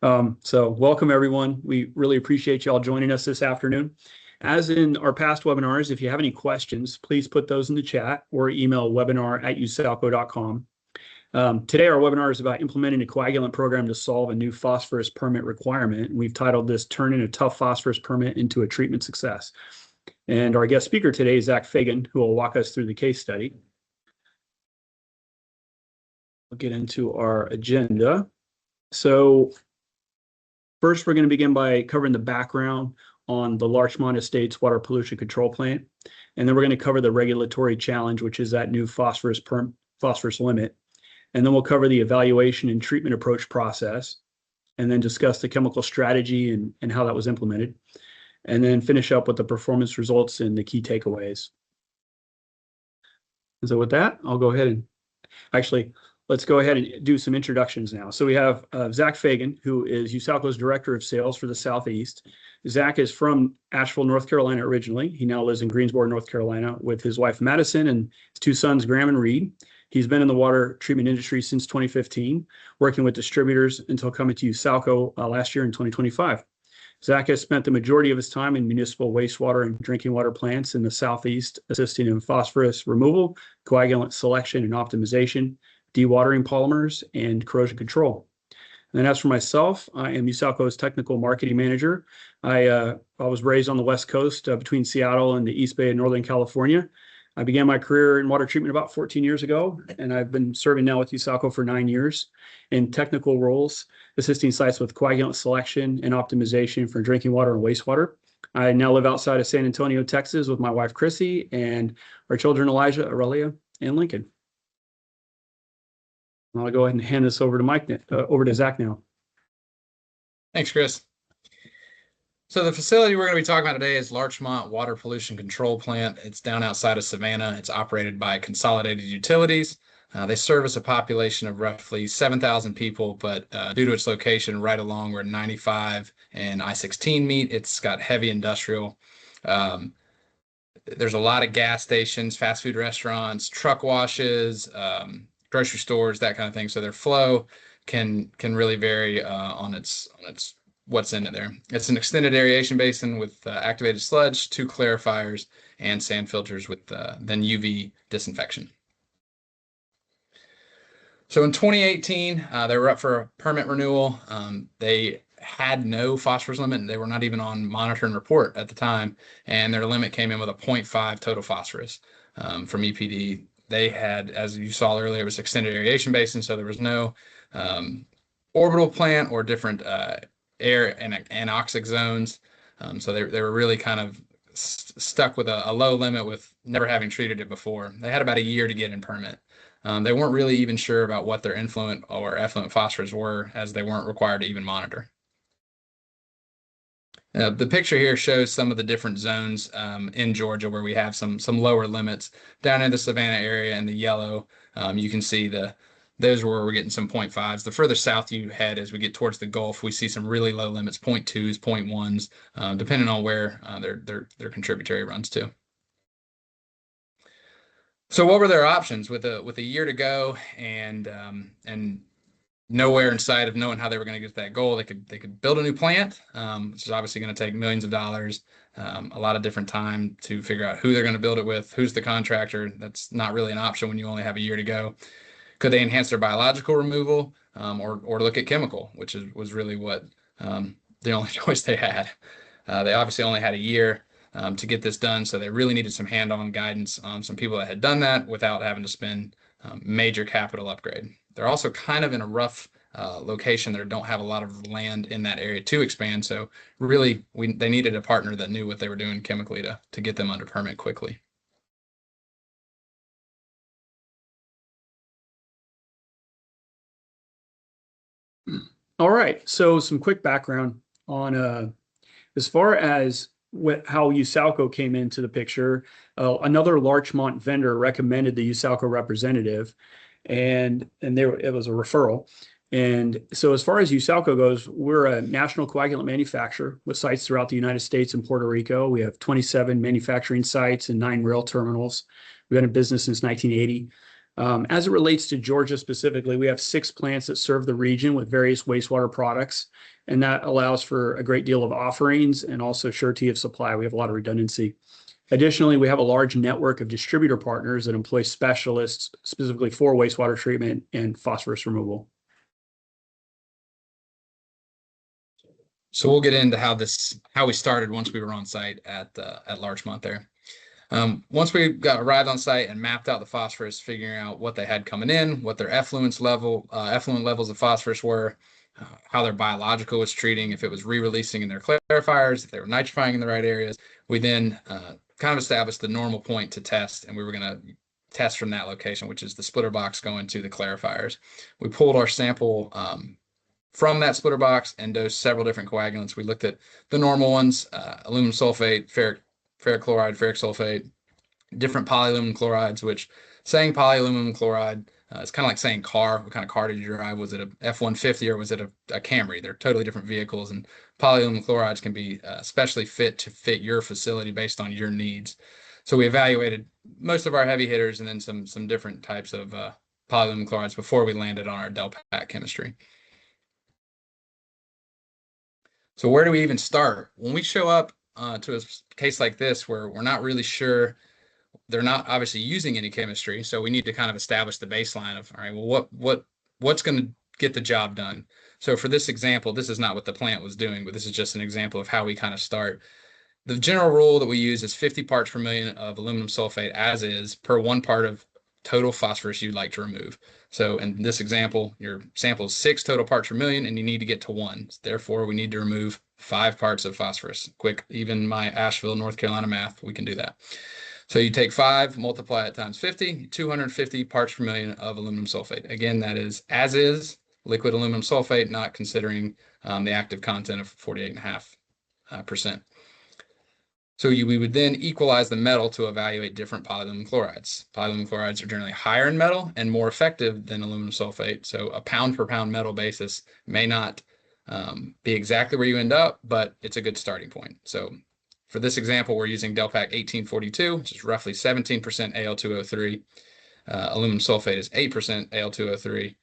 So welcome everyone. We really appreciate you all joining us this afternoon. As in our past webinars, if you have any questions, please put those in the chat or email webinar@usalco.com. Today our webinar is about implementing a coagulant program to solve a new phosphorus permit requirement. And we've titled this Turning a Tough Phosphorus Permit into a Treatment Success. And our guest speaker today is Zach Fagan, who will walk us through the case study. We'll get into our agenda. So first, we're going to begin by covering the background on the Larchmont Estates Water Pollution Control Plant. And then we're going to cover the regulatory challenge, which is that new phosphorus limit. And then we'll cover the evaluation and treatment approach process, and then discuss the chemical strategy and how that was implemented. And then finish up with the performance results and the key takeaways. And so with that, I'll go ahead and let's go ahead and do some introductions now. So we have Zach Fagan, who is Usalco's Director of Sales for the Southeast. Zach is from Asheville, North Carolina originally. He now lives in Greensboro, North Carolina with his wife, Madison, and his two sons, Graham and Reed. He's been in the water treatment industry since 2015, working with distributors until coming to Usalco last year in 2025. Zach has spent the majority of his time in municipal wastewater and drinking water plants in the Southeast, assisting in phosphorus removal, coagulant selection and optimization, dewatering polymers, and corrosion control. And then as for myself, I am Usalco's technical marketing manager. I was raised on the West Coast between Seattle and the East Bay of Northern California. I began my career in water treatment about 14 years ago, and I've been serving now with Usalco for 9 years in technical roles, assisting sites with coagulant selection and optimization for drinking water and wastewater. I now live outside of San Antonio, Texas with my wife, Chrissy, and our children, Elijah, Aurelia, and Lincoln. I'll go ahead and hand this over to Zach now. Thanks, Chris. So the facility we're going to be talking about today is Larchmont Water Pollution Control Plant. It's down outside of Savannah. It's operated by Consolidated Utilities. They service a population of roughly 7,000 people, but due to its location right along where 95 and I-16 meet, it's got heavy industrial. There's a lot of gas stations, fast food restaurants, truck washes, grocery stores, that kind of thing. So their flow can really vary on its what's in it there. It's an extended aeration basin with activated sludge, 2 clarifiers, and sand filters with then UV disinfection. So in 2018, they were up for a permit renewal. They had no phosphorus limit. They were not even on monitor and report at the time, and their limit came in with a 0.5 total phosphorus from EPD. They had, as you saw earlier, it was extended aeration basin, so there was no orbital plant or different air and anoxic zones. So they were really kind of stuck with a low limit with never having treated it before. They had about a year to get in permit. They weren't really even sure about what their influent or effluent phosphorus were, as they weren't required to even monitor. The picture here shows some of the different zones in Georgia where we have some lower limits. Down in the Savannah area in the yellow, you can see those where we're getting some 0.5s. The further south you head as we get towards the Gulf, we see some really low limits, 0.2s, 0.1s, depending on where their contributory runs to. So what were their options with a year to go and nowhere in sight of knowing how they were going to get to that goal? They could build a new plant, which is obviously going to take millions of dollars, a lot of different time to figure out who they're going to build it with, who's the contractor. That's not really an option when you only have a year to go. Could they enhance their biological removal or look at chemical, which was really what the only choice they had. They obviously only had a year to get this done, so they really needed some hand-on guidance on some people that had done that without having to spend major capital upgrade. They're also kind of in a rough location. They don't have a lot of land in that area to expand, so really they needed a partner that knew what they were doing chemically to get them under permit quickly. All right, so some quick background on as far as how Usalco came into the picture. Another Larchmont vendor recommended the Usalco representative, and it was a referral. And so as far as Usalco goes, we're a national coagulant manufacturer with sites throughout the United States and Puerto Rico. We have 27 manufacturing sites and 9 rail terminals. We've been in business since 1980. As it relates to Georgia specifically, we have 6 plants that serve the region with various wastewater products, and that allows for a great deal of offerings and also surety of supply. We have a lot of redundancy. Additionally, we have a large network of distributor partners that employ specialists specifically for wastewater treatment and phosphorus removal. So we'll get into how we started once we were on site at Larchmont there. Once we arrived on site and mapped out the phosphorus, figuring out what they had coming in, what their effluent levels of phosphorus were, how their biological was treating, if it was re-releasing in their clarifiers, if they were nitrifying in the right areas, we then kind of established the normal point to test, and we were going to test from that location, which is the splitter box going to the clarifiers. We pulled our sample from that splitter box and dosed several different coagulants. We looked at the normal ones, aluminum sulfate, ferric chloride, ferric sulfate, different polyaluminum chlorides, which saying polyaluminum chloride is kind of like saying car. What kind of car did you drive? Was it a F-150 or was it a Camry? They're totally different vehicles, and polyaluminum chlorides can be especially fit to fit your facility based on your needs. So we evaluated most of our heavy hitters and then some different types of polyaluminum chlorides before we landed on our DelPAC chemistry. So where do we even start? When we show up to a case like this where we're not really sure, they're not obviously using any chemistry, so we need to kind of establish the baseline of, all right, well, what's going to get the job done? So for this example, this is not what the plant was doing, but this is just an example of how we kind of start. The general rule that we use is 50 parts per million of aluminum sulfate as is per 1 part of total phosphorus you'd like to remove. So in this example, your sample is 6 total parts per million, and you need to get to 1. Therefore, we need to remove 5 parts of phosphorus. Quick, even my Asheville, North Carolina math, we can do that. So you take 5, multiply it times 50, 250 parts per million of aluminum sulfate. Again, that is as is liquid aluminum sulfate, not considering the active content of 48.5%. So we would then equalize the metal to evaluate different polyaluminum chlorides. Polyaluminum chlorides are generally higher in metal and more effective than aluminum sulfate. So a pound per pound metal basis may not be exactly where you end up, but it's a good starting point. So for this example, we're using DelPAC 1842, which is roughly 17% Al2O3. Aluminum sulfate is 8% Al2O3.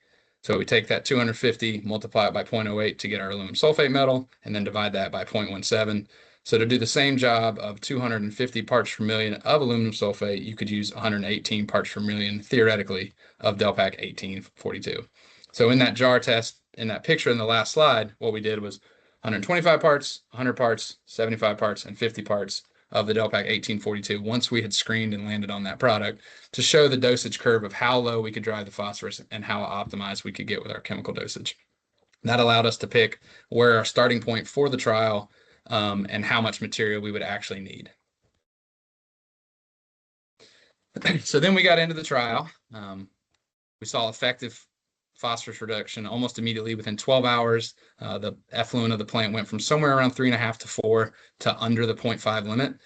So we take that 250, multiply it by 0.08 to get our aluminum sulfate metal, and then divide that by 0.17. So to do the same job of 250 parts per million of aluminum sulfate, you could use 118 parts per million, theoretically, of DelPAC 1842. So in that jar test, in that picture in the last slide, what we did was 125 parts, 100 parts, 75 parts, and 50 parts of the DelPAC 1842 once we had screened and landed on that product to show the dosage curve of how low we could drive the phosphorus and how optimized we could get with our chemical dosage. That allowed us to pick where our starting point for the trial and how much material we would actually need. So then we got into the trial. We saw effective phosphorus reduction almost immediately within 12 hours. The effluent of the plant went from somewhere around 3.5 to 4 to under the 0.5 limit.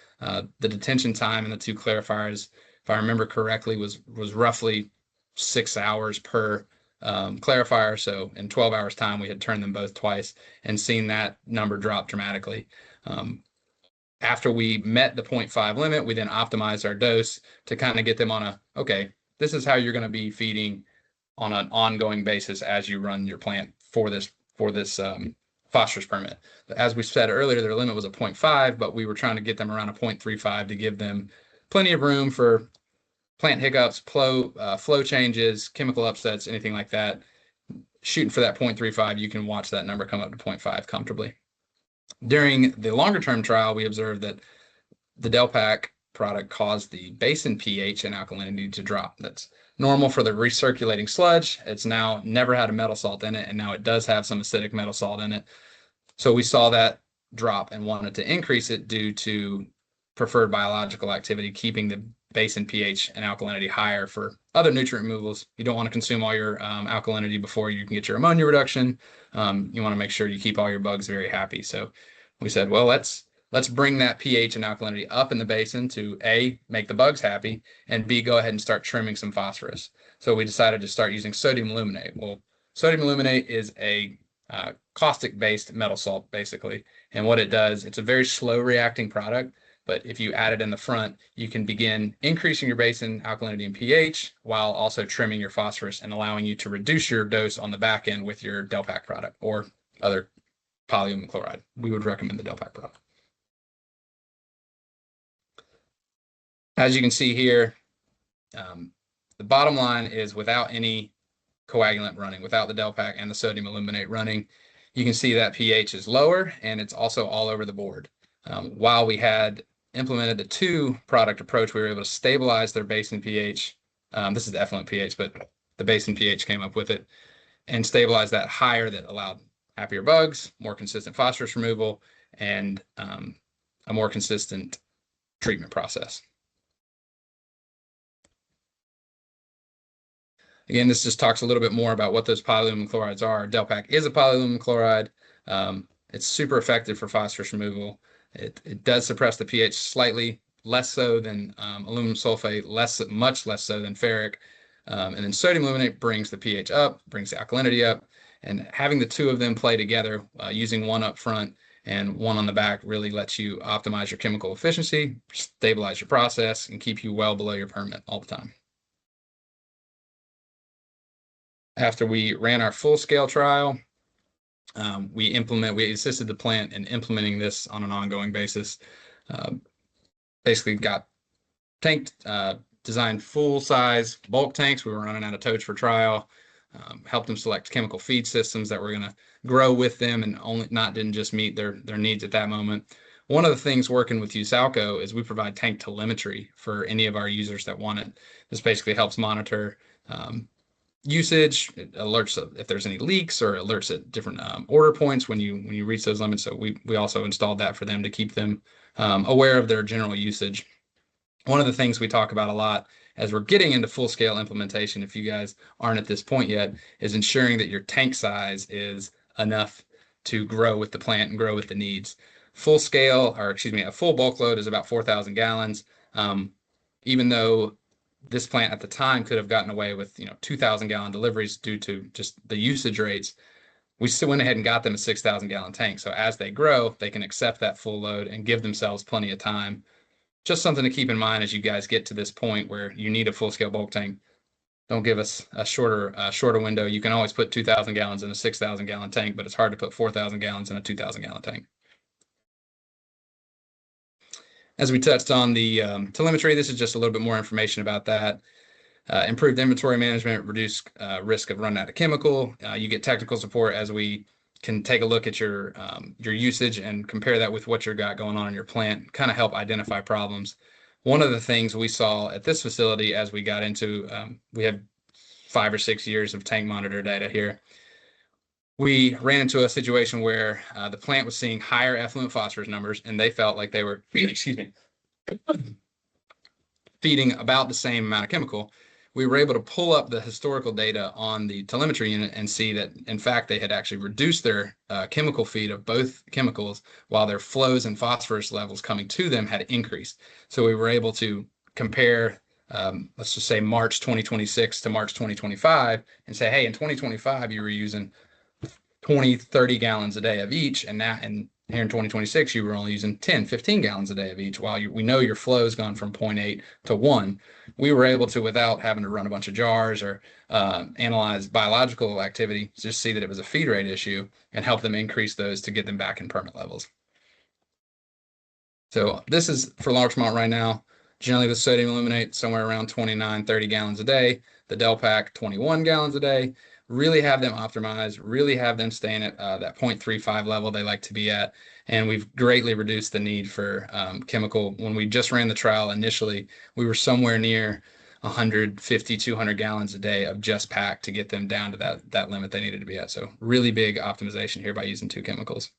The detention time in the 2 clarifiers, if I remember correctly, was roughly 6 hours per clarifier. So in 12 hours time, we had turned them both twice and seen that number drop dramatically. After we met the 0.5 limit, we then optimized our dose to kind of get them on okay, this is how you're going to be feeding on an ongoing basis as you run your plant for this phosphorus permit. As we said earlier, their limit was a 0.5, but we were trying to get them around a 0.35 to give them plenty of room for plant hiccups, flow changes, chemical upsets, anything like that. Shooting for that 0.35, you can watch that number come up to 0.5 comfortably. During the longer term trial, we observed that the DelPAC product caused the basin pH and alkalinity to drop. That's normal for the recirculating sludge. It's now never had a metal salt in it, and now it does have some acidic metal salt in it. So we saw that drop and wanted to increase it due to preferred biological activity, keeping the basin pH and alkalinity higher for other nutrient removals. You don't want to consume all your alkalinity before you can get your ammonia reduction. You want to make sure you keep all your bugs very happy. So we said, well, let's bring that pH and alkalinity up in the basin to A, make the bugs happy, and B, go ahead and start trimming some phosphorus. So we decided to start using sodium aluminate. Well, sodium aluminate is a caustic-based metal salt, basically. And what it does, it's a very slow reacting product. But if you add it in the front, you can begin increasing your basin alkalinity and pH while also trimming your phosphorus and allowing you to reduce your dose on the back end with your DelPAC product or other polyaluminum chloride. We would recommend the DelPAC product. As you can see here, the bottom line is without any coagulant running, without the DelPAC and the sodium aluminate running, you can see that pH is lower and it's also all over the board. While we had implemented the two product approach, we were able to stabilize their basin pH. This is the effluent pH, but the basin pH came up with it and stabilize that higher, that allowed happier bugs, more consistent phosphorus removal, and a more consistent treatment process. Again, this just talks a little bit more about what those polyaluminum chlorides are. DelPAC is a polyaluminum chloride. It's super effective for phosphorus removal. It does suppress the pH slightly, less so than aluminum sulfate, much less so than ferric. And then sodium aluminate brings the pH up, brings the alkalinity up. And having the two of them play together, using one up front and one on the back, really lets you optimize your chemical efficiency, stabilize your process, and keep you well below your permit all the time. After we ran our full-scale trial, we assisted the plant in implementing this on an ongoing basis. Basically got designed full-size bulk tanks. We were running out of totes for trial. Helped them select chemical feed systems that were going to grow with them and didn't just meet their needs at that moment. One of the things working with Usalco is we provide tank telemetry for any of our users that want it. This basically helps monitor usage. It alerts if there's any leaks or alerts at different order points when you reach those limits. So we also installed that for them to keep them aware of their general usage. One of the things we talk about a lot as we're getting into full-scale implementation, if you guys aren't at this point yet, is ensuring that your tank size is enough to grow with the plant and grow with the needs. A full bulk load is about 4,000 gallons. Even though this plant at the time could have gotten away with 2,000 gallon deliveries due to just the usage rates, we still went ahead and got them a 6,000 gallon tank. So as they grow, they can accept that full load and give themselves plenty of time. Just something to keep in mind as you guys get to this point where you need a full-scale bulk tank. Don't give us a shorter window. You can always put 2,000 gallons in a 6,000 gallon tank, but it's hard to put 4,000 gallons in a 2,000 gallon tank. As we touched on the telemetry, this is just a little bit more information about that. Improved inventory management, reduced risk of running out of chemical. You get technical support as we can take a look at your usage and compare that with what you got going on in your plant, kind of help identify problems. One of the things we saw at this facility as we got into, we had 5 or 6 years of tank monitor data here. We ran into a situation where the plant was seeing higher effluent phosphorus numbers, and they felt like they were, feeding about the same amount of chemical. We were able to pull up the historical data on the telemetry unit and see that, in fact, they had actually reduced their chemical feed of both chemicals while their flows and phosphorus levels coming to them had increased. So we were able to compare, let's just say March 2026 to March 2025 and say, hey, in 2025, you were using 20, 30 gallons a day of each. And here in 2026, you were only using 10, 15 gallons a day of each. While we know your flow has gone from 0.8 to 1, we were able to, without having to run a bunch of jars or analyze biological activity, just see that it was a feed rate issue and help them increase those to get them back in permit levels. So this is for Larchmont right now. Generally, the sodium aluminate somewhere around 29, 30 gallons a day. The DelPAC 21 gallons a day. Really have them optimized, really have them staying at that 0.35 level they like to be at. And we've greatly reduced the need for chemical. When we just ran the trial initially, we were somewhere near 150, 200 gallons a day of just PAC to get them down to that limit they needed to be at. So really big optimization here by using 2 chemicals.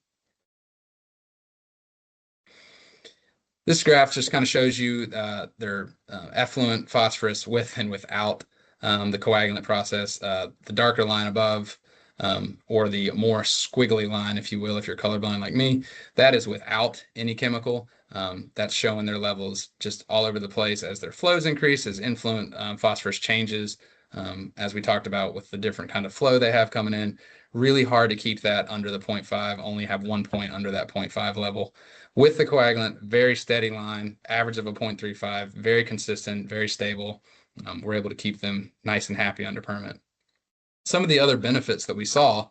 This graph just kind of shows you their effluent phosphorus with and without the coagulant process. The darker line above, or the more squiggly line, if you will, if you're colorblind like me, that is without any chemical. That's showing their levels just all over the place as their flows increase, as influent phosphorus changes. as we talked about with the different kind of flow they have coming in. Really hard to keep that under the 0.5, only have 1 point under that 0.5 level. With the coagulant, very steady line, average of a 0.35, very consistent, very stable. We're able to keep them nice and happy under permit. Some of the other benefits that we saw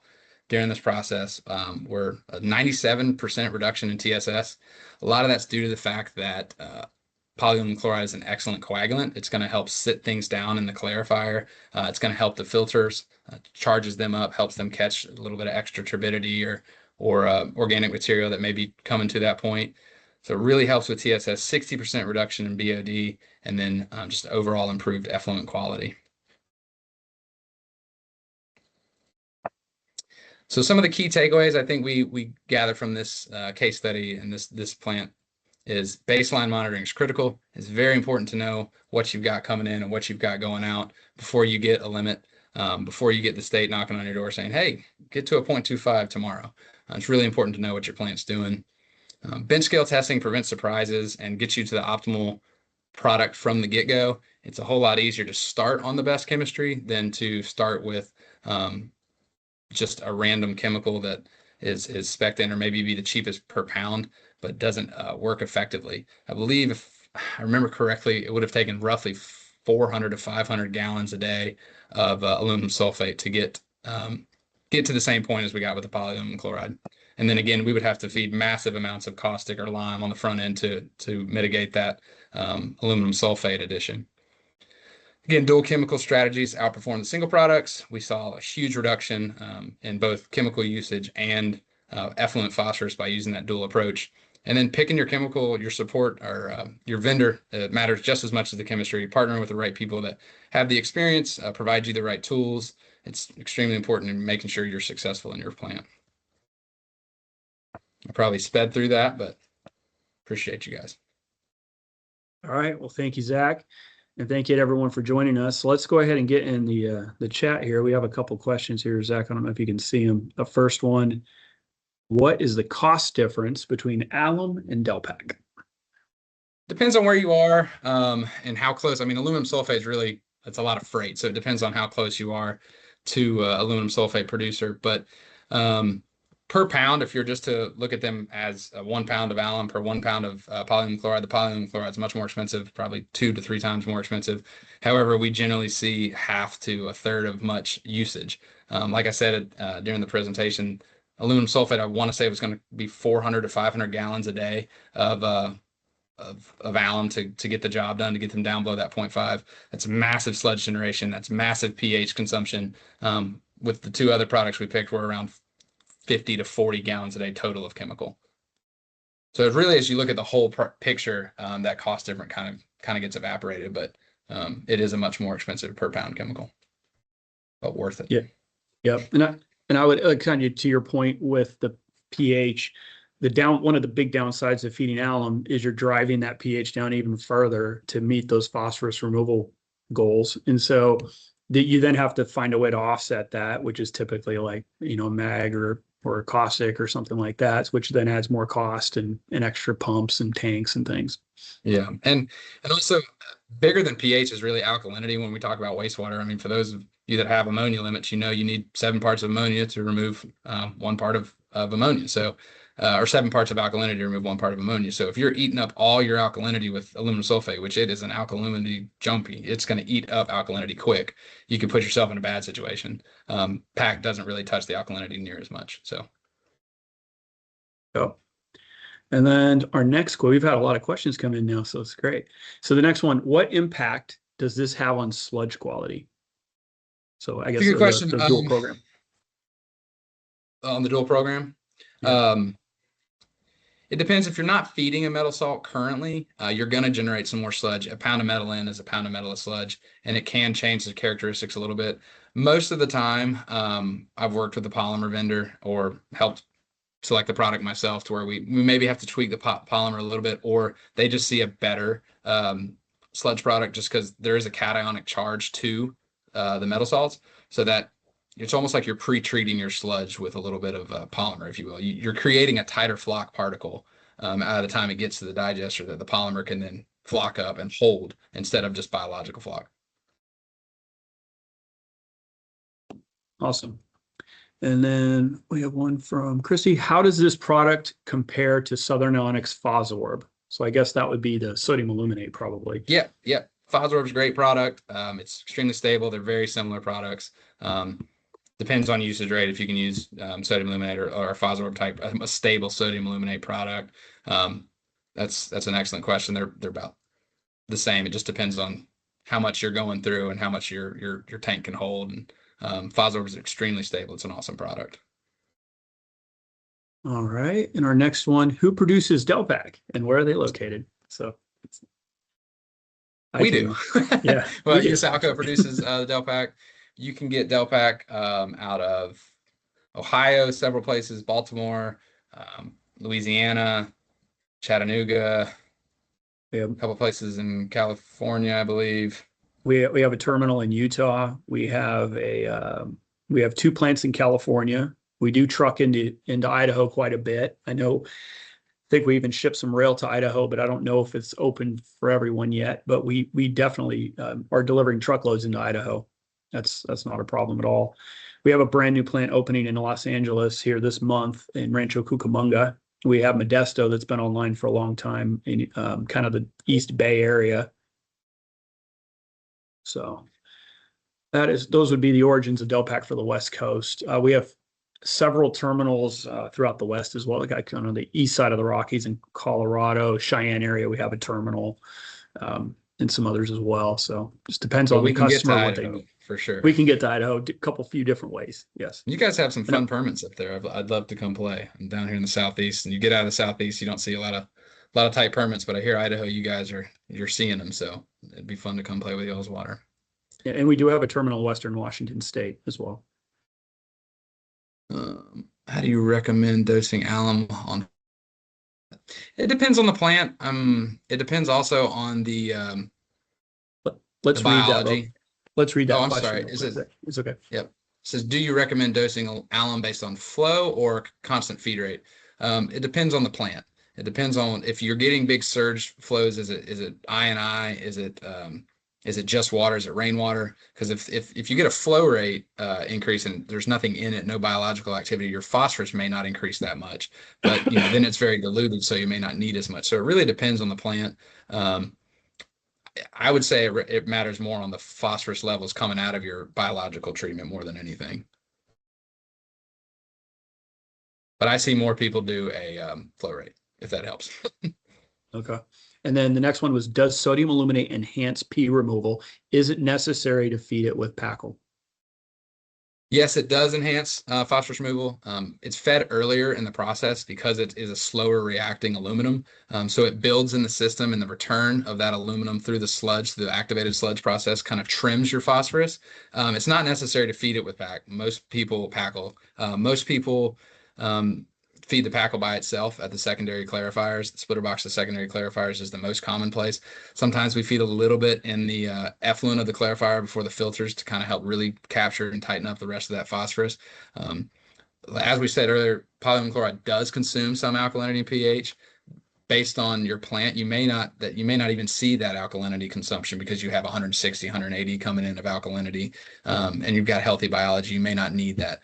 during this process were a 97% reduction in TSS. A lot of that's due to the fact that polyaluminum chloride is an excellent coagulant. It's going to help sit things down in the clarifier. It's going to help the filters, charges them up, helps them catch a little bit of extra turbidity or organic material that may be coming to that point. So it really helps with TSS, 60% reduction in BOD, and then just overall improved effluent quality. So some of the key takeaways I think we gather from this case study and this plant is baseline monitoring is critical. It's very important to know what you've got coming in and what you've got going out before you get a limit, before you get the state knocking on your door saying, hey, get to a 0.25 tomorrow. It's really important to know what your plant's doing. Bench scale testing prevents surprises and gets you to the optimal product from the get-go. It's a whole lot easier to start on the best chemistry than to start with just a random chemical that is spec'd in or maybe be the cheapest per pound, but doesn't work effectively. I believe, if I remember correctly, it would have taken roughly 400 to 500 gallons a day of aluminum sulfate to get to the same point as we got with the polyaluminum chloride. And then again, we would have to feed massive amounts of caustic or lime on the front end to mitigate that aluminum sulfate addition. Again, dual chemical strategies outperform the single products. We saw a huge reduction in both chemical usage and effluent phosphorus by using that dual approach. And then picking your chemical, your support, or your vendor matters just as much as the chemistry. Partnering with the right people that have the experience, provide you the right tools. It's extremely important in making sure you're successful in your plant. I probably sped through that, but appreciate you guys. All right. Well, thank you, Zach. And thank you to everyone for joining us. So let's go ahead and get in the chat here. We have a couple questions here, Zach. I don't know if you can see them. The first one, what is the cost difference between alum and DelPAC? Depends on where you are and how close. I mean, aluminum sulfate is really, it's a lot of freight. So it depends on how close you are to aluminum sulfate producer. But per pound, if you're just to look at them as 1 pound of alum per 1 pound of polyaluminum chloride, the polyaluminum chloride is much more expensive, probably 2 to 3 times more expensive. However, we generally see half to a third of much usage. Like I said during the presentation, aluminum sulfate, I want to say it was going to be 400 to 500 gallons a day of alum to get the job done, to get them down below that 0.5. That's massive sludge generation. That's massive pH consumption. With the two other products we picked were around 50 to 40 gallons a day total of chemical. So it really, as you look at the whole picture, that cost difference kind of gets evaporated, but it is a much more expensive per pound chemical, but worth it. Yeah. Yep. And I would kind of to your point with the pH, one of the big downsides of feeding alum is you're driving that pH down even further to meet those phosphorus removal goals. And so you then have to find a way to offset that, which is typically like, mag or caustic or something like that, which then adds more cost and extra pumps and tanks and things. Yeah. And also bigger than pH is really alkalinity when we talk about wastewater. I mean, for those of you that have ammonia limits, you need 7 parts of ammonia to remove 1 part of ammonia. So, or 7 parts of alkalinity to remove 1 part of ammonia. So if you're eating up all your alkalinity with aluminum sulfate, which it is an alkalinity junkie, it's going to eat up alkalinity quick. You can put yourself in a bad situation. PAC doesn't really touch the alkalinity near as much. So. Oh. And then our next quote, we've had a lot of questions come in now, so it's great. So the next one, what impact does this have on sludge quality? So I guess good question. The dual program. On the dual program? Yeah. It depends. If you're not feeding a metal salt currently, you're going to generate some more sludge. A pound of metal in is a pound of metal of sludge, and it can change the characteristics a little bit. Most of the time, I've worked with a polymer vendor or helped select the product myself to where we maybe have to tweak the polymer a little bit, or they just see a better sludge product just because there is a cationic charge to the metal salts, so that it's almost like you're pre-treating your sludge with a little bit of polymer, if you will. You're creating a tighter flock particle out of the time it gets to the digester that the polymer can then flock up and hold instead of just biological flock. Awesome. And then we have one from Christy. How does this product compare to Southern Onyx Phosorb? So I guess that would be the sodium aluminate probably. Yep. Phosorb's a great product. It's extremely stable. They're very similar products. Depends on usage rate if you can use sodium aluminate or a Phosorb type, a stable sodium aluminate product. That's an excellent question. They're about the same. It just depends on how much you're going through and how much your tank can hold. And Phosorb is extremely stable. It's an awesome product. All right. And our next one, who produces DelPAC and where are they located? So we do. Yeah. Well, Usalco produces the DelPAC. You can get DelPAC out of Ohio, several places, Baltimore, Louisiana, Chattanooga, a couple places in California, I believe. We have a terminal in Utah. We have two plants in California. We do truck into Idaho quite a bit. I think we even ship some rail to Idaho, but I don't know if it's open for everyone yet. But we definitely are delivering truckloads into Idaho. That's not a problem at all. We have a brand new plant opening in Los Angeles here this month in Rancho Cucamonga. We have Modesto that's been online for a long time in kind of the East Bay area. So those would be the origins of DelPAC for the West Coast. We have several terminals throughout the West as well. Like kind of the east side of the Rockies in Colorado, Cheyenne area, we have a terminal, and some others as well. So just depends on the customer what they need. For sure. We can get to Idaho a few different ways. Yes. You guys have some fun permits up there. I'd love to come play. I'm down here in the Southeast, and you get out of the Southeast, you don't see a lot of tight permits, but I hear Idaho, you're seeing them. So it'd be fun to come play with y'all's water. Yeah, and we do have a terminal in Western Washington State as well. How do you recommend dosing alum on? It depends on the plant. It depends also on the let's read biology. That. Let's read that. Oh, I'm sorry. It's okay. Yep. It says, do you recommend dosing alum based on flow or constant feed rate? It depends on the plant. It depends on if you're getting big surge flows. Is it I&I? Is it just water? Is it rainwater? Because if you get a flow rate increase and there's nothing in it, no biological activity, your phosphorus may not increase that much. But then it's very diluted, so you may not need as much. So it really depends on the plant. I would say it matters more on the phosphorus levels coming out of your biological treatment more than anything. But I see more people do a flow rate, if that helps. Okay. And then the next one was, does sodium aluminate enhance pea removal? Is it necessary to feed it with PACL? Yes, it does enhance phosphorus removal. It's fed earlier in the process because it is a slower reacting aluminum. So it builds in the system, and the return of that aluminum through the sludge, the activated sludge process, kind of trims your phosphorus. It's not necessary to feed it with PACL. Most people feed the PACL by itself at the secondary clarifiers. The splitter box of secondary clarifiers is the most common place. Sometimes we feed a little bit in the effluent of the clarifier before the filters to kind of help really capture and tighten up the rest of that phosphorus. As we said earlier, polyaluminum chloride does consume some alkalinity pH. Based on your plant, you may not even see that alkalinity consumption because you have 160, 180 coming in of alkalinity, and you've got healthy biology. You may not need that.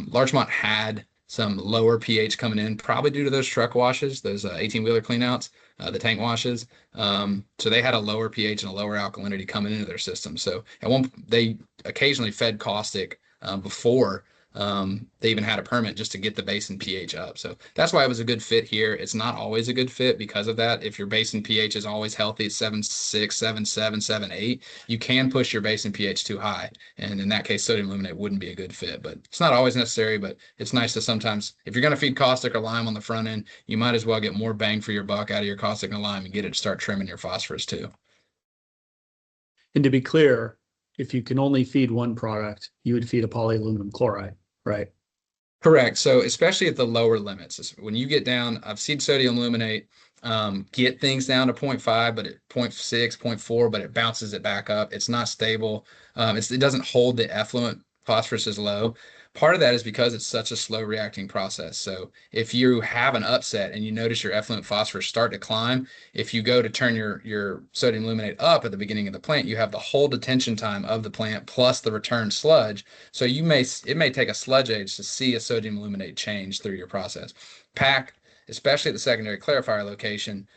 Larchmont had some lower pH coming in, probably due to those truck washes, those 18-wheeler cleanouts, the tank washes. So they had a lower pH and a lower alkalinity coming into their system. So they occasionally fed caustic before they even had a permit just to get the basin pH up. So that's why it was a good fit here. It's not always a good fit because of that. If your basin pH is always healthy at 7.6, 7.7, 7.8, you can push your basin pH too high. And in that case, sodium aluminate wouldn't be a good fit. But it's not always necessary, but it's nice to sometimes, if you're going to feed caustic or lime on the front end, you might as well get more bang for your buck out of your caustic and lime and get it to start trimming your phosphorus too. And to be clear, if you can only feed one product, you would feed a polyaluminum chloride, right? Correct. So especially at the lower limits, when you get down, I've seen sodium aluminate get things down to 0.5, but at 0.6, 0.4, but it bounces it back up. It's not stable. It doesn't hold the effluent phosphorus is low. Part of that is because it's such a slow reacting process. So if you have an upset and you notice your effluent phosphorus start to climb, if you go to turn your sodium aluminate up at the beginning of the plant, you have the whole detention time of the plant plus the return sludge. So it may take a sludge age to see a sodium aluminate change through your process. PAC, especially at the secondary clarifier location,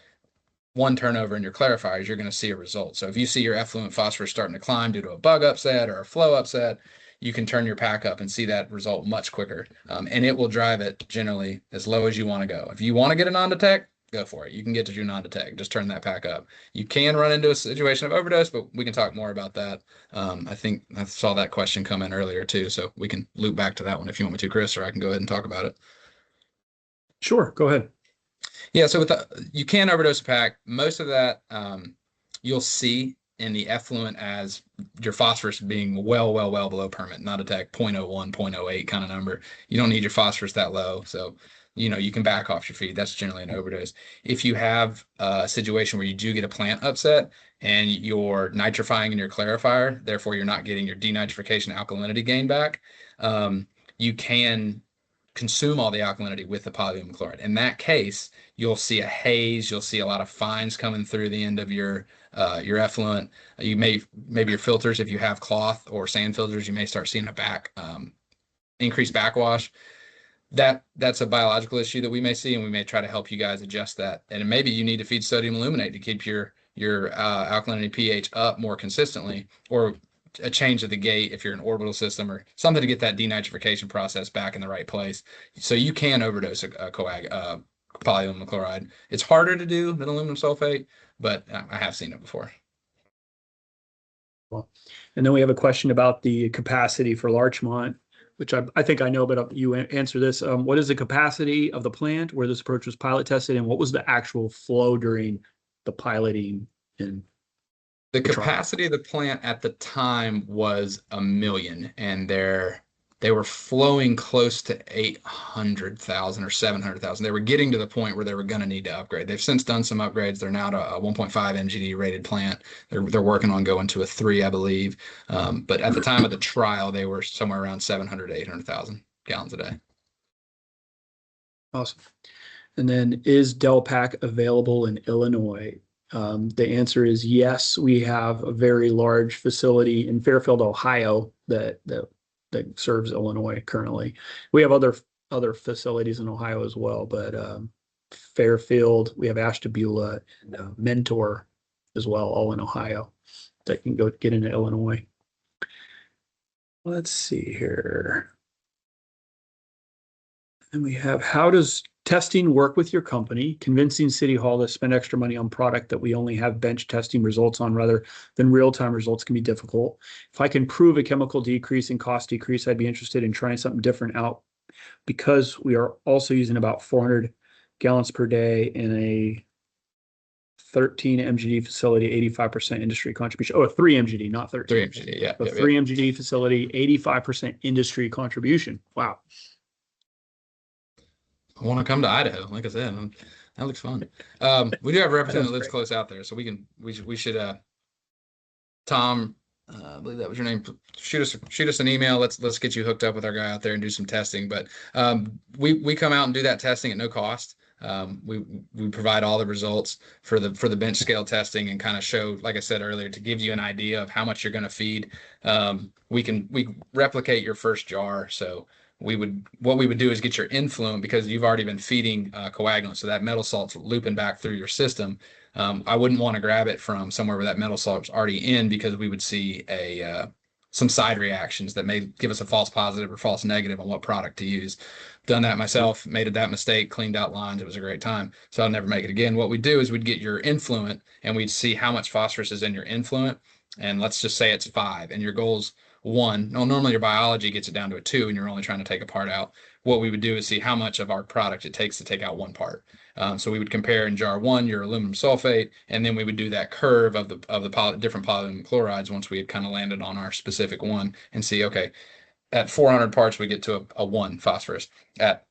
one turnover in your clarifiers, you're going to see a result. So if you see your effluent phosphorus starting to climb due to a bug upset or a flow upset, you can turn your PAC up and see that result much quicker. And it will drive it generally as low as you want to go. If you want to get a non-detect, go for it. You can get to your non-detect. Just turn that PAC up. You can run into a situation of overdose, but we can talk more about that. I think I saw that question come in earlier too, so we can loop back to that one if you want me to, Chris, or I can go ahead and talk about it. Sure, go ahead. Yeah, so you can overdose a PAC. Most of that you'll see in the effluent as your phosphorus being well below permit, not detect 0.01, 0.08 kind of number. You don't need your phosphorus that low. So, you can back off your feed. That's generally an overdose. If you have a situation where you do get a plant upset and you're nitrifying in your clarifier, therefore you're not getting your denitrification alkalinity gain back, you can consume all the alkalinity with the polyaluminum chloride. In that case, you'll see a haze. You'll see a lot of fines coming through the end of your effluent. Maybe your filters, if you have cloth or sand filters, you may start seeing a increased backwash. That's a biological issue that we may see, and we may try to help you guys adjust that. And maybe you need to feed sodium aluminate to keep your alkalinity pH up more consistently, or a change of the gate if you're an orbital system, or something to get that denitrification process back in the right place. So you can overdose a polyaluminum chloride. It's harder to do than aluminum sulfate, but I have seen it before. Well, and then we have a question about the capacity for Larchmont, which I think I know, but you answer this. What is the capacity of the plant where this approach was pilot tested, and what was the actual flow during the piloting? The capacity of the plant at the time was 1 million, and they were flowing close to 800,000 or 700,000. They were getting to the point where they were going to need to upgrade. They've since done some upgrades. They're now to a 1.5 MGD rated plant. They're working on going to a 3, I believe. But at the time of the trial, they were somewhere around 700 to 800,000 gallons a day. Awesome. And then, is DelPAC available in Illinois? The answer is yes. We have a very large facility in Fairfield, Ohio that serves Illinois currently. We have other facilities in Ohio as well, but Fairfield, we have Ashtabula and Mentor as well, all in Ohio, that can go get into Illinois. Let's see here. And we have, how does testing work with your company? Convincing City Hall to spend extra money on product that we only have bench testing results on rather than real-time results can be difficult. If I can prove a chemical decrease and cost decrease, I'd be interested in trying something different out, because we are also using about 400 gallons per day in a 13 MGD facility, 85% industry contribution. Oh, a 3 MGD, not 13. 3 MGD, yeah. A 3 MGD facility, 85% industry contribution. Wow. I want to come to Idaho. Like I said, that looks fun. We do have a representative that lives close out there, so we should Tom, I believe that was your name. Shoot us an email. Let's get you hooked up with our guy out there and do some testing. But we come out and do that testing at no cost. We provide all the results for the bench scale testing and kind of show, like I said earlier, to give you an idea of how much you're going to feed. We replicate your first jar. So what we would do is get your influent, because you've already been feeding coagulant, so that metal salt's looping back through your system. I wouldn't want to grab it from somewhere where that metal salt's already in, because we would see some side reactions that may give us a false positive or false negative on what product to use. Done that myself, made that mistake, cleaned out lines. It was a great time. So I'll never make it again. What we'd do is we'd get your influent and we'd see how much phosphorus is in your influent. And let's just say it's 5 and your goal's 1. Well, normally your biology gets it down to a 2 and you're only trying to take a part out. What we would do is see how much of our product it takes to take out 1 part. So we would compare in jar 1 your aluminum sulfate, and then we would do that curve of the different polyaluminum chlorides once we had kind of landed on our specific one, and see, okay, at 400 parts we get to a 1 phosphorus. At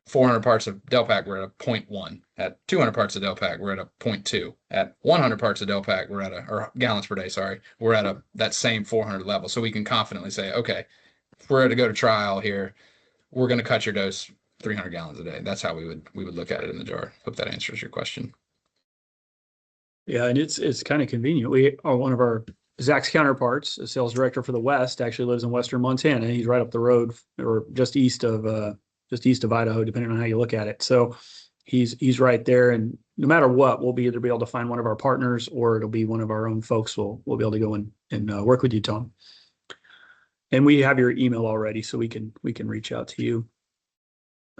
400 parts of DelPAC, we're at a 0.1. At 200 parts of DelPAC, we're at a 0.2. At 100 parts of DelPAC, we're at or gallons per day, sorry, we're at that same 400 level. So we can confidently say, okay, if we're to go to trial here, we're going to cut your dose 300 gallons a day. That's how we would look at it in the jar. Hope that answers your question. Yeah, and it's kind of convenient. We are one of our Zach's counterparts, a sales director for the West, actually lives in Western Montana. He's right up the road, or just east of Idaho, depending on how you look at it. So he's right there, and no matter what, we'll either be able to find one of our partners, or it'll be one of our own folks. We'll be able to go and work with you, Tom. And we have your email already, so we can reach out to you.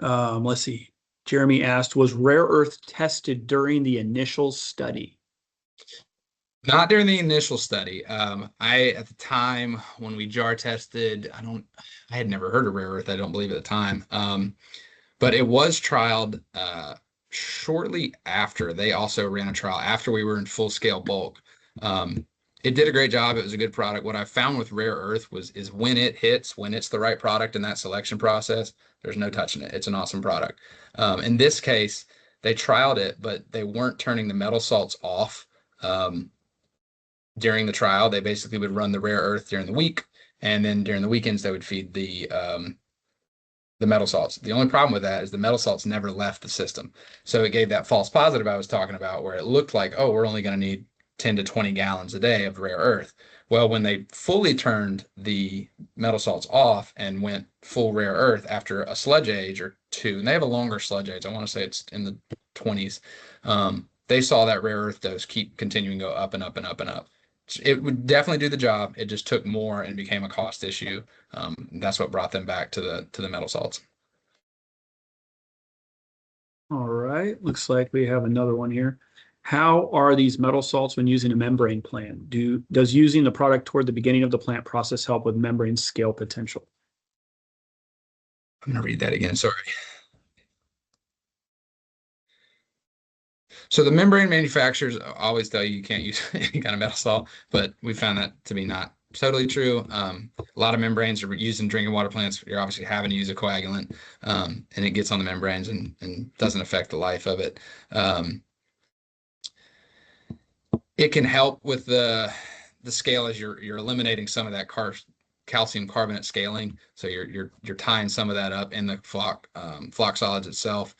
Let's see. Jeremy asked, was rare earth tested during the initial study? Not during the initial study. At the time when we jar tested, I had never heard of rare earth, I don't believe at the time. But it was trialed shortly after. They also ran a trial after we were in full scale bulk. It did a great job. It was a good product. What I found with rare earth is when it hits, when it's the right product in that selection process, there's no touching it. It's an awesome product. In this case, they trialed it, but they weren't turning the metal salts off. During the trial, they basically would run the rare earth during the week, and then during the weekends they would feed the metal salts. The only problem with that is the metal salts never left the system. So it gave that false positive I was talking about, where it looked like, oh, we're only going to need 10 to 20 gallons a day of rare earth. Well, when they fully turned the metal salts off and went full rare earth after a sludge age or two, and they have a longer sludge age, I want to say it's in the 20s, they saw that rare earth dose keep continuing to go up and up and up and up. It would definitely do the job. It just took more and became a cost issue. That's what brought them back to the metal salts. All right. Looks like we have another one here. How are these metal salts when using a membrane plant? Does using the product toward the beginning of the plant process help with membrane scale potential? I'm going to read that again. Sorry. So the membrane manufacturers always tell you can't use any kind of metal salt, but we found that to be not totally true. A lot of membranes are used in drinking water plants. You're obviously having to use a coagulant, and it gets on the membranes and doesn't affect the life of it. It can help with the scale as you're eliminating some of that calcium carbonate scaling. So you're tying some of that up in the flock solids itself.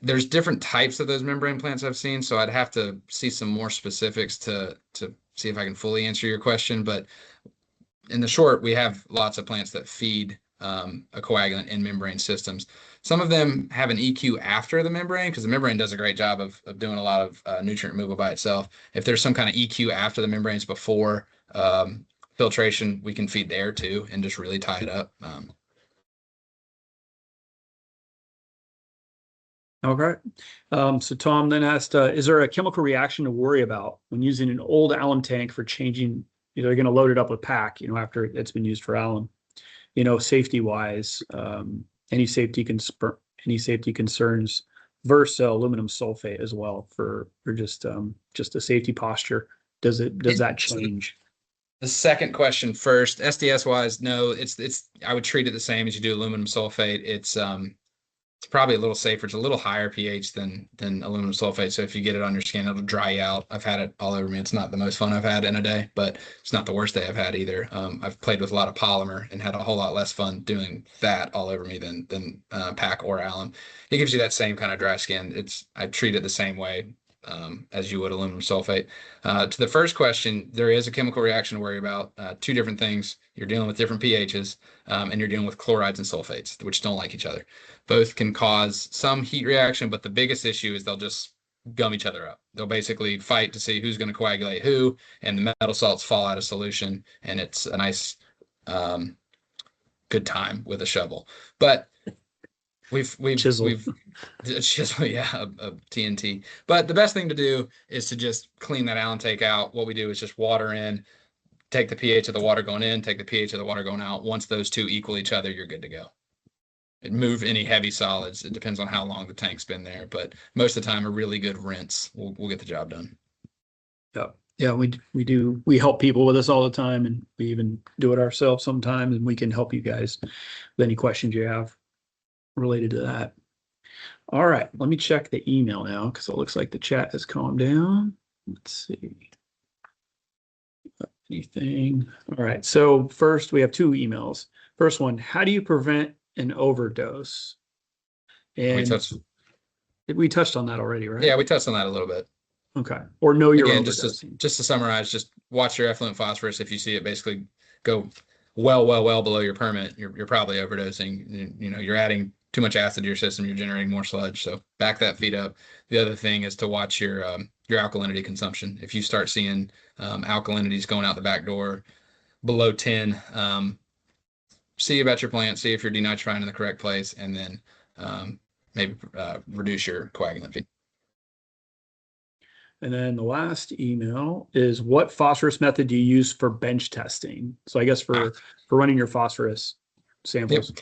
There's different types of those membrane plants I've seen, so I'd have to see some more specifics to see if I can fully answer your question. But in the short, we have lots of plants that feed a coagulant in membrane systems. Some of them have an EQ after the membrane, because the membrane does a great job of doing a lot of nutrient removal by itself. If there's some kind of EQ after the membranes before filtration, we can feed the air too and just really tie it up. Okay. So Tom then asked, is there a chemical reaction to worry about when using an old alum tank for changing, they're going to load it up with PAC, after it's been used for alum, safety wise, any safety concerns versus aluminum sulfate as well for just a safety posture. Does that change? The second question first, SDS wise, no, I would treat it the same as you do aluminum sulfate. It's probably a little safer. It's a little higher pH than aluminum sulfate. So if you get it on your skin, it'll dry you out. I've had it all over me. It's not the most fun I've had in a day, but it's not the worst day I've had either. I've played with a lot of polymer and had a whole lot less fun doing that all over me than PAC or alum. It gives you that same kind of dry skin. I treat it the same way as you would aluminum sulfate. To the first question, there is a chemical reaction to worry about. Two different things. You're dealing with different pHs, and you're dealing with chlorides and sulfates, which don't like each other. Both can cause some heat reaction, but the biggest issue is they'll just gum each other up. They'll basically fight to see who's going to coagulate who, and the metal salts fall out of solution, and it's a nice good time with a shovel. But we've Chisel, yeah, a TNT. But the best thing to do is to just clean that Allen take out. What we do is just water in, take the pH of the water going in, take the pH of the water going out. Once those two equal each other, you're good to go. Move any heavy solids. It depends on how long the tank's been there, but most of the time a really good rinse will get the job done. Yeah, we help people with this all the time, and we even do it ourselves sometimes, and we can help you guys with any questions you have related to that. All right, let me check the email now because it looks like the chat has calmed down. Let's see. Anything? All right, so first we have two emails. First one, how do you prevent an overdose? And we touched on that already, right? Yeah, we touched on that a little bit. Okay. Or know you're Again, overdosing. just to summarize, just watch your effluent phosphorus. If you see it basically go well below your permit, you're probably overdosing. You know, you're adding too much acid to your system, you're generating more sludge. So back that feed up. The other thing is to watch your alkalinity consumption. If you start seeing alkalinities going out the back door below 10, see about your plant, see if you're denitrifying in the correct place, and then maybe reduce your coagulant feed. And then the last email is, what phosphorus method do you use for bench testing? So I guess for running your phosphorus samples. Yep.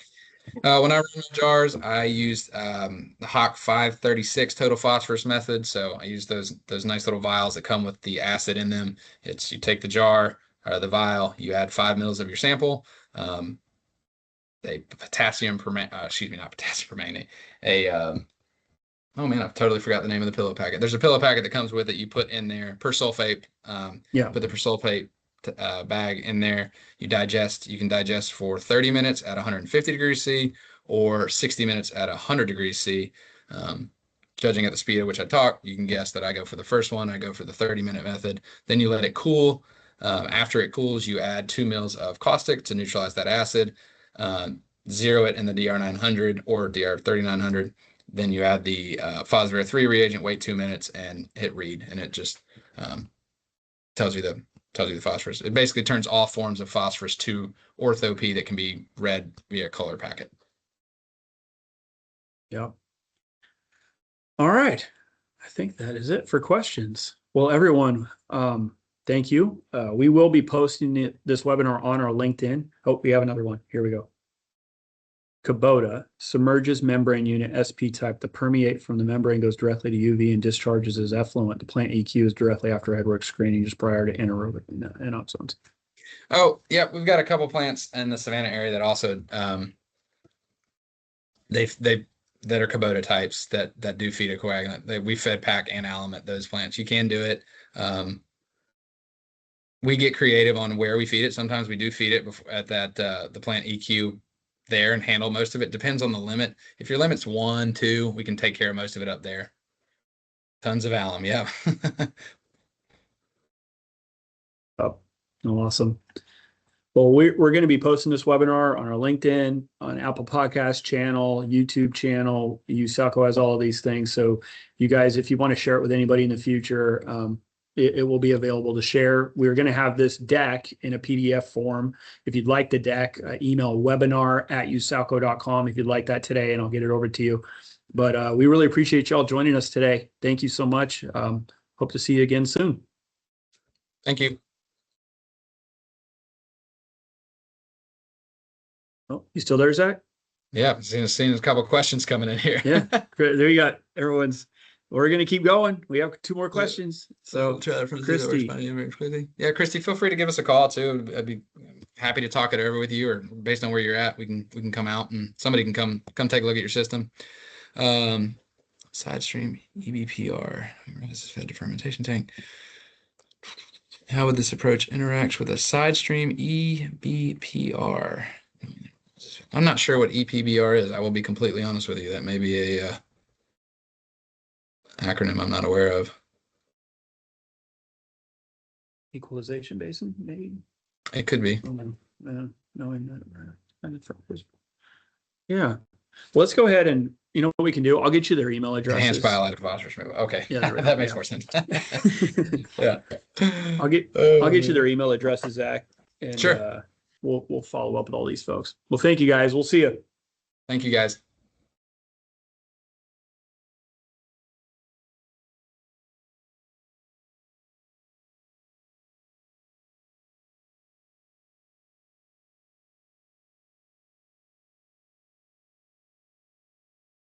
When I run my jars, I use the Hawk 536 total phosphorus method. So I use those nice little vials that come with the acid in them. It's, you take the jar or the vial, you add 5 mils of your sample. Potassium permanganate. Oh man, I've totally forgot the name of the pillow packet. There's a pillow packet that comes with it. You put in there persulfate. Put the persulfate bag in there. You digest. You can digest for 30 minutes at 150 degrees C or 60 minutes at 100 degrees C. Judging at the speed at which I talk, you can guess that I go for the first one. I go for the 30-minute method. Then you let it cool. After it cools, you add 2 mils of caustic to neutralize that acid. Zero it in the DR900 or DR3900. Then you add the Phosphor 3 reagent, wait 2 minutes, and hit read, and it just tells you the phosphorus. It basically turns all forms of phosphorus to ortho P that can be read via color packet. Yep. All right. I think that is it for questions. Well, everyone, thank you. We will be posting this webinar on our LinkedIn. Oh, we have another one. Here we go. Kubota submerges membrane unit SP type. The permeate from the membrane goes directly to UV and discharges as effluent. The plant EQ is directly after headwork screening, just prior to anaerobic NOx zones. Oh, yeah, we've got a couple plants in the Savannah area that also that are Kubota types that do feed a coagulant. We fed pack and alum at those plants. You can do it. We get creative on where we feed it. Sometimes we do feed it at that the plant EQ there and handle most of it. Depends on the limit. If your limit's 1, 2, we can take care of most of it up there. Tons of alum, yeah. Oh, awesome. Well, we're going to be posting this webinar on our LinkedIn, on Apple Podcast channel, YouTube channel. Usalco has all of these things. So you guys, if you want to share it with anybody in the future, it will be available to share. We're going to have this deck in a PDF form. If you'd like the deck, email webinar@usalco.com if you'd like that today, and I'll get it over to you. But we really appreciate y'all joining us today. Thank you so much. Hope to see you again soon. Thank you. Oh, you still there, Zach? Yeah, seeing a couple of questions coming in here. Yeah, there you got everyone's. We're going to keep going. We have 2 more questions. So, Christy. Yeah, Christy, feel free to give us a call too. I'd be happy to talk it over with you, or based on where you're at, we can come out and somebody can come take a look at your system. Side stream EBPR. This is fed to fermentation tank. How would this approach interact with a side stream EBPR? I'm not sure what EPBR is. I will be completely honest with you. That may be a acronym I'm not aware of. Equalization basin, maybe? It could be. Yeah. Well, let's go ahead and, you know what we can do? I'll get you their email addresses. Enhanced biological phosphorus removal. Okay. Yeah, that makes more sense. Yeah. I'll get you their email addresses, Zach. And, sure. We'll follow up with all these folks. Well, thank you guys. We'll see you. Thank you guys.